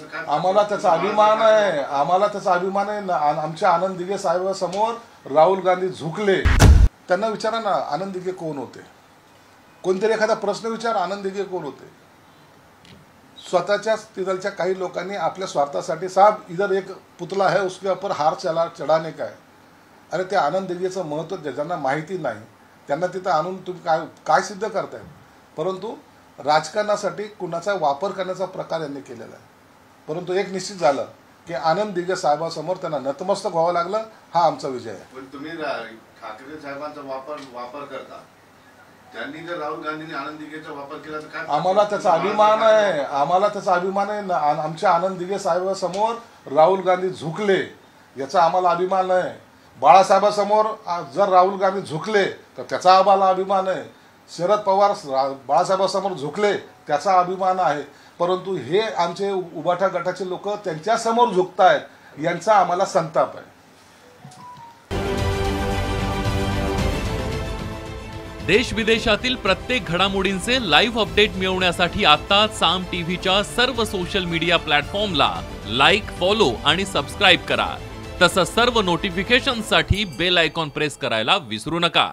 केला तर काय? आम्हाला त्याचा अभिमान आहे, आम्हाला त्याचा अभिमान आहे। आमच्या आनंद दिघे साहेबांसमोर राहुल गांधी झुकले। त्यांना विचारा ना आनंद दिघे कोण होते, कोणतरी एखादा प्रश्न विचार, आनंद दिघे कोण होते। स्वतःच्या तिथलच्या काही लोकांनी आपल्या स्वार्थासाठी साहब इधर एक पुतला है उसके ऊपर हार चढाने का है। अरे ते आनंद दिघेचं महत्त्व ज्यांना माहिती नाही त्यांना तिथं आणून तुम्ही काय सिद्ध करताय। परंतु राजकारणासाठी कुणाचा वापर करण्याचा प्रकार यांनी केलेला आहे। परंतु एक निश्चित झालं की आनंद दिघे साहेबांसमोर त्यांना नतमस्तक व्हावं लागलं, हा आमचा विजय आहे। पण तुम्ही ठाकरे साहेबांचा वापर करता, त्यांनी जर राहुल गांधींनी आनंद दिघेचा वापर केला तर काय? आम्हाला त्याचा अभिमान आहे, आम्हाला त्याचा अभिमान आहे। आमच्या आनंद दिघे साहेबांसमोर राहुल गांधी झुकले याचा आम्हाला अभिमान आहे। बाळासाहेबांसमोर जर राहुल गांधी झुकले तर त्याचा आम्हाला अभिमान आहे। शरद पवार बाळासाहेबांसमोर झुकले त्याचा अभिमान आहे। परंतु हे आमचे उबाठा गटाचे लोक त्यांच्या समोर झुकतायत यांचा आम्हाला संताप आहे। देश विदेशातील प्रत्येक घडामोडींचे लाईव्ह अपडेट मिळवण्यासाठी आता साम टीव्हीच्या सर्व सोशल मीडिया प्लॅटफॉर्मला लाईक, फॉलो आणि सबस्क्राईब करा। तसंच सर्व नोटिफिकेशनसाठी बेल आयकॉन प्रेस करायला विसरू नका।